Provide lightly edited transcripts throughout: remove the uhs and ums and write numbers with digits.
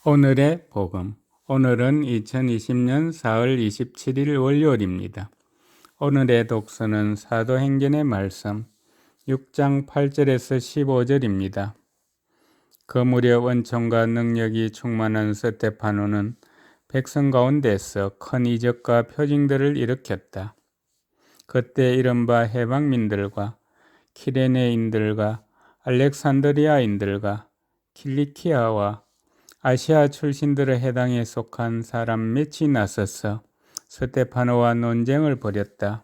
오늘의 복음. 오늘은 2020년 4월 27일 월요일입니다. 오늘의 독서는 사도행전의 말씀 6장 8절에서 15절입니다. 그 무렵 은총과 능력이 충만한 스데파노는 백성 가운데서 큰 이적과 표징들을 일으켰다. 그때 이른바 해방민들과 키레네인들과 알렉산드리아인들과 킬리키아와 아시아 출신들의 해당에 속한 사람 몇이 나서서 스데파노와 논쟁을 벌였다.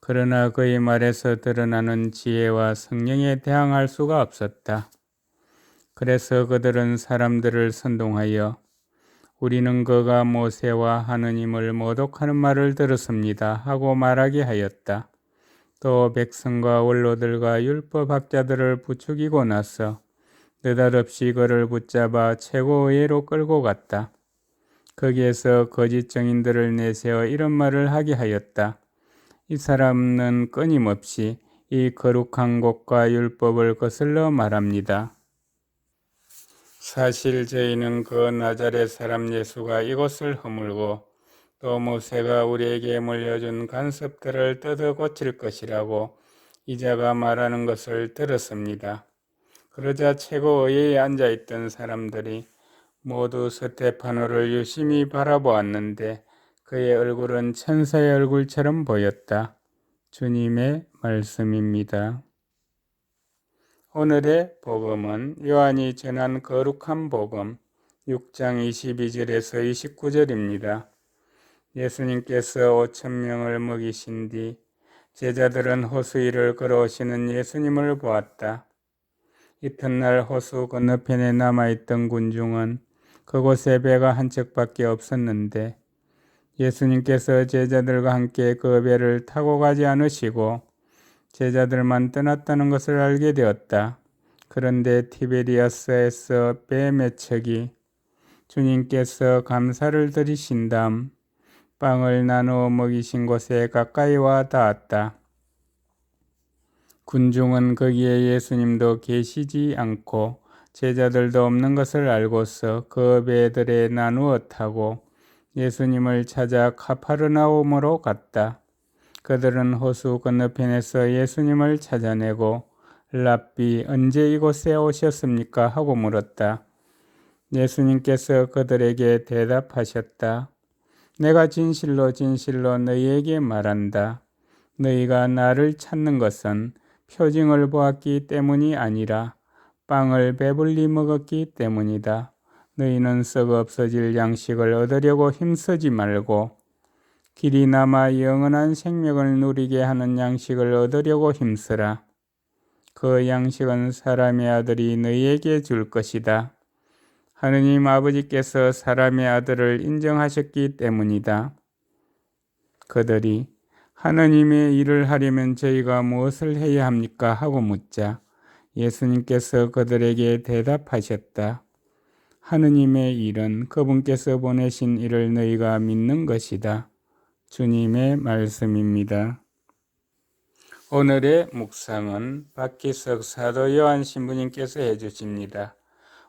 그러나 그의 말에서 드러나는 지혜와 성령에 대항할 수가 없었다. 그래서 그들은 사람들을 선동하여 우리는 그가 모세와 하느님을 모독하는 말을 들었습니다 하고 말하게 하였다. 또 백성과 원로들과 율법학자들을 부추기고 나서 느닷없이 그를 붙잡아 최고의회로 끌고 갔다. 거기에서 거짓 증인들을 내세워 이런 말을 하게 하였다. 이 사람은 끊임없이 이 거룩한 곳과 율법을 거슬러 말합니다. 사실 저희는 그 나자렛 사람 예수가 이곳을 허물고 또 모세가 우리에게 물려준 간섭들을 뜯어 고칠 것이라고 이자가 말하는 것을 들었습니다. 그러자 최고의회에 앉아있던 사람들이 모두 스데파노를 유심히 바라보았는데 그의 얼굴은 천사의 얼굴처럼 보였다. 주님의 말씀입니다. 오늘의 복음은 요한이 전한 거룩한 복음 6장 22절에서 29절입니다. 예수님께서 5,000명을 먹이신 뒤 제자들은 호수 위를 걸어오시는 예수님을 보았다. 이튿날 호수 건너편에 남아있던 군중은 그곳에 배가 한 척밖에 없었는데 예수님께서 제자들과 함께 그 배를 타고 가지 않으시고 제자들만 떠났다는 것을 알게 되었다. 그런데 티베리아스에서 배 몇 척이 주님께서 감사를 드리신 다음 빵을 나누어 먹이신 곳에 가까이 와 닿았다. 군중은 거기에 예수님도 계시지 않고 제자들도 없는 것을 알고서 그 배들에 나누어 타고 예수님을 찾아 카파르나움으로 갔다. 그들은 호수 건너편에서 예수님을 찾아내고 랍비 언제 이곳에 오셨습니까? 하고 물었다. 예수님께서 그들에게 대답하셨다. 내가 진실로 진실로 너희에게 말한다. 너희가 나를 찾는 것은 표징을 보았기 때문이 아니라 빵을 배불리 먹었기 때문이다. 너희는 썩어 없어질 양식을 얻으려고 힘쓰지 말고 길이 남아 영원한 생명을 누리게 하는 양식을 얻으려고 힘쓰라. 그 양식은 사람의 아들이 너희에게 줄 것이다. 하느님 아버지께서 사람의 아들을 인정하셨기 때문이다. 그들이 하느님의 일을 하려면 저희가 무엇을 해야 합니까? 하고 묻자 예수님께서 그들에게 대답하셨다. 하느님의 일은 그분께서 보내신 일을 너희가 믿는 것이다. 주님의 말씀입니다. 오늘의 묵상은 박기석 사도 요한 신부님께서 해주십니다.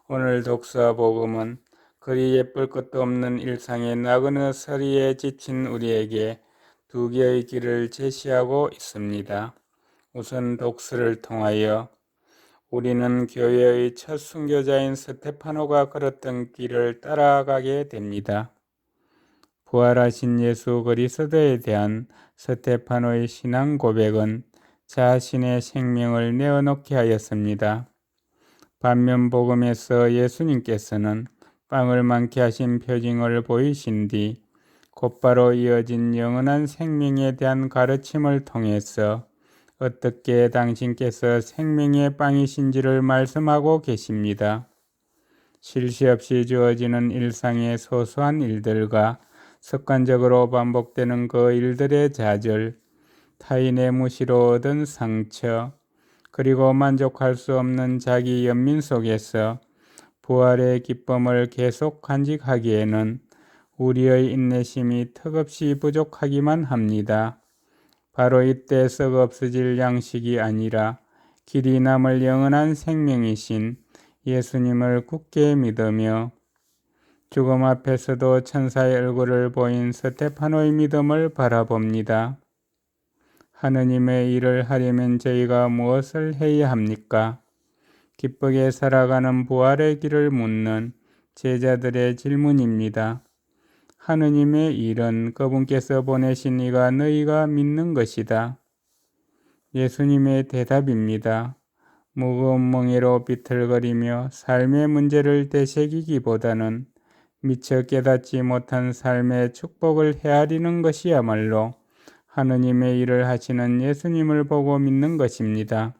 오늘 독서 복음은 그리 예쁠 것도 없는 일상의 나그네 서리에 지친 우리에게 두 개의 길을 제시하고 있습니다. 우선 독서를 통하여 우리는 교회의 첫 순교자인 스데파노가 걸었던 길을 따라가게 됩니다. 부활하신 예수 그리스도에 대한 스데파노의 신앙 고백은 자신의 생명을 내어놓게 하였습니다. 반면 복음에서 예수님께서는 빵을 많게 하신 표징을 보이신 뒤 곧바로 이어진 영원한 생명에 대한 가르침을 통해서 어떻게 당신께서 생명의 빵이신지를 말씀하고 계십니다. 쉴 새 없이 주어지는 일상의 소소한 일들과 습관적으로 반복되는 그 일들의 좌절, 타인의 무시로 얻은 상처, 그리고 만족할 수 없는 자기 연민 속에서 부활의 기쁨을 계속 간직하기에는 우리의 인내심이 턱없이 부족하기만 합니다. 바로 이때 썩어 없어질 양식이 아니라 길이 남을 영원한 생명이신 예수님을 굳게 믿으며 죽음 앞에서도 천사의 얼굴을 보인 스테파노의 믿음을 바라봅니다. 하느님의 일을 하려면 저희가 무엇을 해야 합니까? 기쁘게 살아가는 부활의 길을 묻는 제자들의 질문입니다. 하느님의 일은 그분께서 보내신 이가 너희가 믿는 것이다. 예수님의 대답입니다. 무거운 멍에로 비틀거리며 삶의 문제를 되새기기보다는 미처 깨닫지 못한 삶의 축복을 헤아리는 것이야말로 하느님의 일을 하시는 예수님을 보고 믿는 것입니다.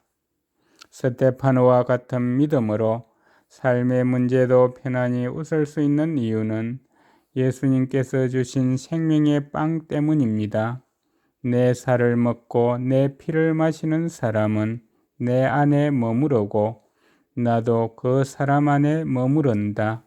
스테파노와 같은 믿음으로 삶의 문제도 편안히 웃을 수 있는 이유는 예수님께서 주신 생명의 빵 때문입니다. 내 살을 먹고 내 피를 마시는 사람은 내 안에 머무르고 나도 그 사람 안에 머무른다.